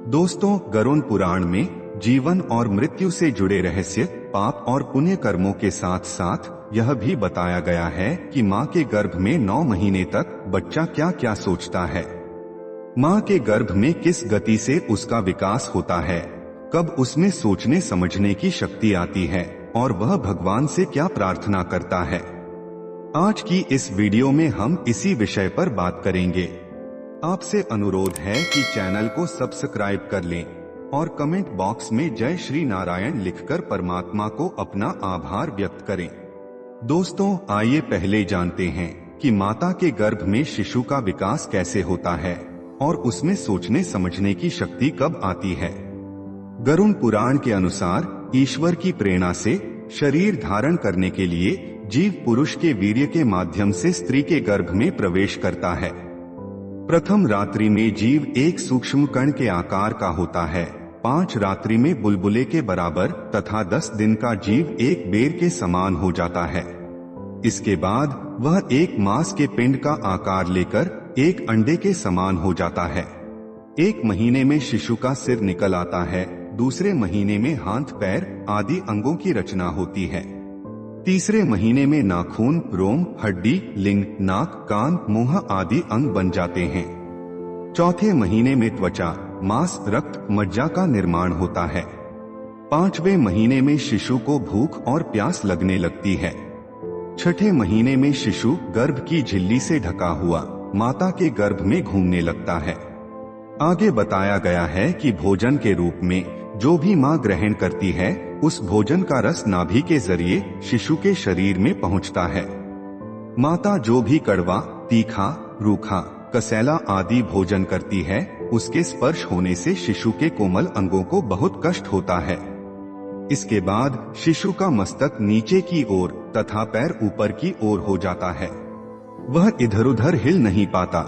दोस्तों, गरुड़ पुराण में जीवन और मृत्यु से जुड़े रहस्य, पाप और पुण्य कर्मों के साथ साथ यह भी बताया गया है कि माँ के गर्भ में 9 महीने तक बच्चा क्या क्या सोचता है। माँ के गर्भ में किस गति से उसका विकास होता है, कब उसमें सोचने समझने की शक्ति आती है और वह भगवान से क्या प्रार्थना करता है। आज की इस वीडियो में हम इसी विषय पर बात करेंगे। आपसे अनुरोध है कि चैनल को सब्सक्राइब कर लें और कमेंट बॉक्स में जय श्री नारायण लिखकर परमात्मा को अपना आभार व्यक्त करें। दोस्तों, आइए पहले जानते हैं कि माता के गर्भ में शिशु का विकास कैसे होता है और उसमें सोचने समझने की शक्ति कब आती है। गरुड़ पुराण के अनुसार ईश्वर की प्रेरणा से शरीर धारण करने के लिए जीव पुरुष के वीर्य के माध्यम से स्त्री के गर्भ में प्रवेश करता है। प्रथम रात्रि में जीव एक सूक्ष्म कण के आकार का होता है, 5 रात्रि में बुलबुले के बराबर तथा 10 दिन का जीव एक बेर के समान हो जाता है। इसके बाद वह 1 मास के पिंड का आकार लेकर एक अंडे के समान हो जाता है। 1 महीने में शिशु का सिर निकल आता है, दूसरे महीने में हाथ पैर आदि अंगों की रचना होती है। तीसरे महीने में नाखून, रोम, हड्डी, लिंग, नाक, कान, मुंह आदि अंग बन जाते हैं। चौथे महीने में त्वचा, मांस, रक्त, मज्जा का निर्माण होता है। 5वें महीने में शिशु को भूख और प्यास लगने लगती है। 6ठे महीने में शिशु गर्भ की झिल्ली से ढका हुआ माता के गर्भ में घूमने लगता है। आगे बताया गया है कि भोजन के रूप में जो भी माँ ग्रहण करती है, उस भोजन का रस नाभि के जरिए शिशु के शरीर में पहुँचता है। माता जो भी कड़वा, तीखा, रूखा, कसैला आदि भोजन करती है, उसके स्पर्श होने से शिशु के कोमल अंगों को बहुत कष्ट होता है। इसके बाद शिशु का मस्तक नीचे की ओर तथा पैर ऊपर की ओर हो जाता है। वह इधर उधर हिल नहीं पाता।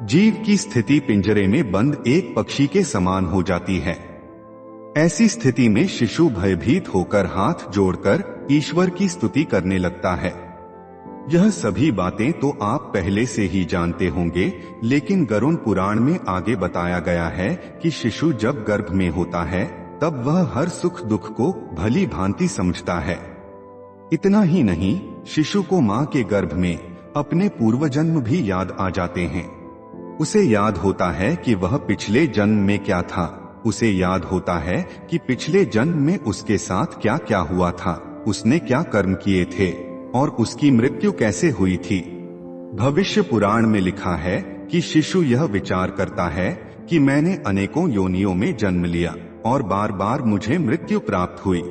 जीव की स्थिति पिंजरे में बंद एक पक्षी के समान हो जाती है। ऐसी स्थिति में शिशु भयभीत होकर हाथ जोड़कर ईश्वर की स्तुति करने लगता है। यह सभी बातें तो आप पहले से ही जानते होंगे, लेकिन गरुड़ पुराण में आगे बताया गया है कि शिशु जब गर्भ में होता है तब वह हर सुख दुख को भली भांति समझता है। इतना ही नहीं, शिशु को माँ के गर्भ में अपने पूर्व जन्म भी याद आ जाते हैं। उसे याद होता है कि वह पिछले जन्म में क्या था। उसे याद होता है कि पिछले जन्म में उसके साथ क्या क्या हुआ था, उसने क्या कर्म किए थे और उसकी मृत्यु कैसे हुई थी। भविष्य पुराण में लिखा है कि शिशु यह विचार करता है कि मैंने अनेकों योनियों में जन्म लिया और बार बार मुझे मृत्यु प्राप्त हुई।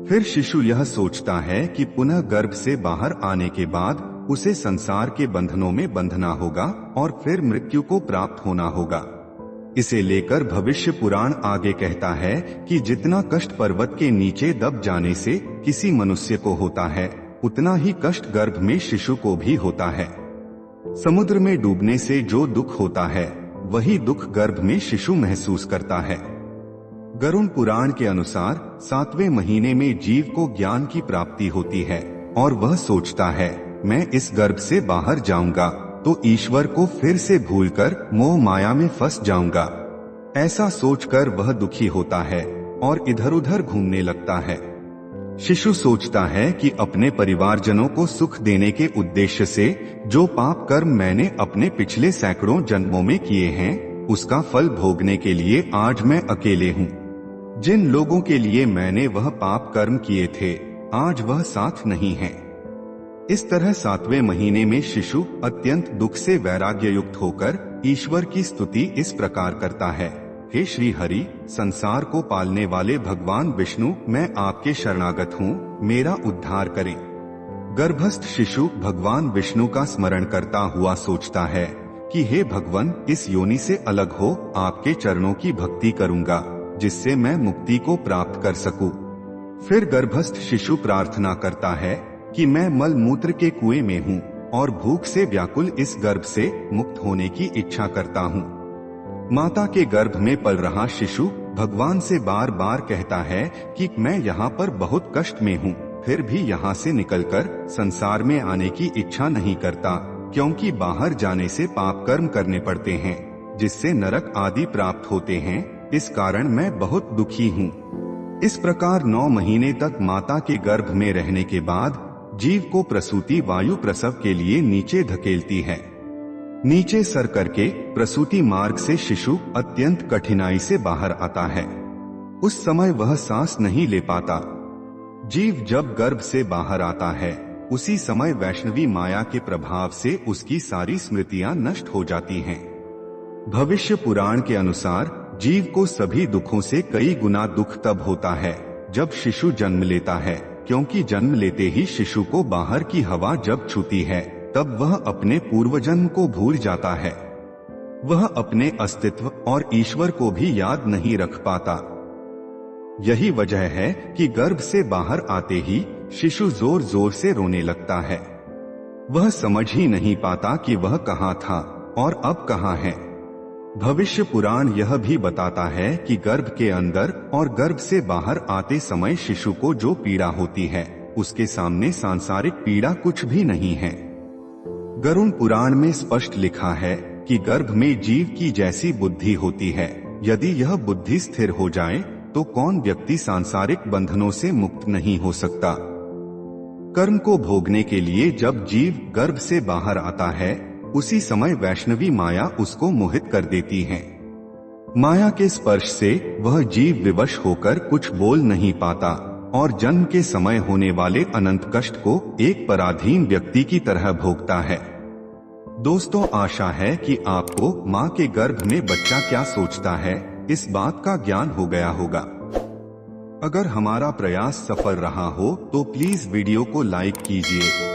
फिर शिशु यह सोचता है कि पुनः गर्भ से बाहर आने के बाद उसे संसार के बंधनों में बंधना होगा और फिर मृत्यु को प्राप्त होना होगा। इसे लेकर भविष्य पुराण आगे कहता है कि जितना कष्ट पर्वत के नीचे दब जाने से किसी मनुष्य को होता है, उतना ही कष्ट गर्भ में शिशु को भी होता है। समुद्र में डूबने से जो दुख होता है, वही दुख गर्भ में शिशु महसूस करता है। गरुड़ पुराण के अनुसार 7वें महीने में जीव को ज्ञान की प्राप्ति होती है और वह सोचता है, मैं इस गर्भ से बाहर जाऊंगा तो ईश्वर को फिर से भूलकर मोह माया में फंस जाऊंगा। ऐसा सोचकर वह दुखी होता है और इधर उधर घूमने लगता है। शिशु सोचता है कि अपने परिवारजनों को सुख देने के उद्देश्य से जो पाप कर्म मैंने अपने पिछले सैकड़ों जन्मों में किए हैं, उसका फल भोगने के लिए आज मैं अकेले हूँ। जिन लोगों के लिए मैंने वह पाप कर्म किए थे, आज वह साथ नहीं है। इस तरह 7वें महीने में शिशु अत्यंत दुख से वैराग्य युक्त होकर ईश्वर की स्तुति इस प्रकार करता है, हे श्री हरि, संसार को पालने वाले भगवान विष्णु, मैं आपके शरणागत हूँ, मेरा उद्धार करें। गर्भस्थ शिशु भगवान विष्णु का स्मरण करता हुआ सोचता है कि हे भगवान, इस योनि से अलग हो आपके चरणों की भक्ति करूंगा, जिससे मैं मुक्ति को प्राप्त कर सकूं। फिर गर्भस्थ शिशु प्रार्थना करता है कि मैं मल मूत्र के कुएं में हूँ और भूख से व्याकुल इस गर्भ से मुक्त होने की इच्छा करता हूँ। माता के गर्भ में पल रहा शिशु भगवान से बार बार कहता है कि मैं यहाँ पर बहुत कष्ट में हूँ, फिर भी यहाँ से निकलकर संसार में आने की इच्छा नहीं करता, क्योंकि बाहर जाने से पाप कर्म करने पड़ते हैं, जिससे नरक आदि प्राप्त होते हैं इस कारण मैं बहुत दुखी हूँ। इस प्रकार 9 महीने तक माता के गर्भ में रहने के बाद जीव को प्रसूति वायु प्रसव के लिए नीचे धकेलती है। नीचे सर करके प्रसूति मार्ग से शिशु अत्यंत कठिनाई से बाहर आता है। उस समय वह सांस नहीं ले पाता। जीव जब गर्भ से बाहर आता है उसी समय वैष्णवी माया के प्रभाव से उसकी सारी स्मृतियां नष्ट हो जाती हैं। भविष्य पुराण के अनुसार जीव को सभी दुखों से कई गुना दुख तब होता है जब शिशु जन्म लेता है, क्योंकि जन्म लेते ही शिशु को बाहर की हवा जब छूती है तब वह अपने पूर्वजन्म को भूल जाता है। वह अपने अस्तित्व और ईश्वर को भी याद नहीं रख पाता। यही वजह है कि गर्भ से बाहर आते ही शिशु जोर जोर से रोने लगता है। वह समझ ही नहीं पाता कि वह कहाँ था और अब कहाँ है। भविष्य पुराण यह भी बताता है कि गर्भ के अंदर और गर्भ से बाहर आते समय शिशु को जो पीड़ा होती है उसके सामने सांसारिक पीड़ा कुछ भी नहीं है। गरुड़ पुराण में स्पष्ट लिखा है कि गर्भ में जीव की जैसी बुद्धि होती है, यदि यह बुद्धि स्थिर हो जाए तो कौन व्यक्ति सांसारिक बंधनों से मुक्त नहीं हो सकता। कर्म को भोगने के लिए जब जीव गर्भ से बाहर आता है उसी समय वैष्णवी माया उसको मोहित कर देती है। माया के स्पर्श से वह जीव विवश होकर कुछ बोल नहीं पाता और जन्म के समय होने वाले अनंत कष्ट को एक पराधीन व्यक्ति की तरह भोगता है। दोस्तों, आशा है कि आपको माँ के गर्भ में बच्चा क्या सोचता है इस बात का ज्ञान हो गया होगा। अगर हमारा प्रयास सफल रहा हो तो प्लीज वीडियो को लाइक कीजिए।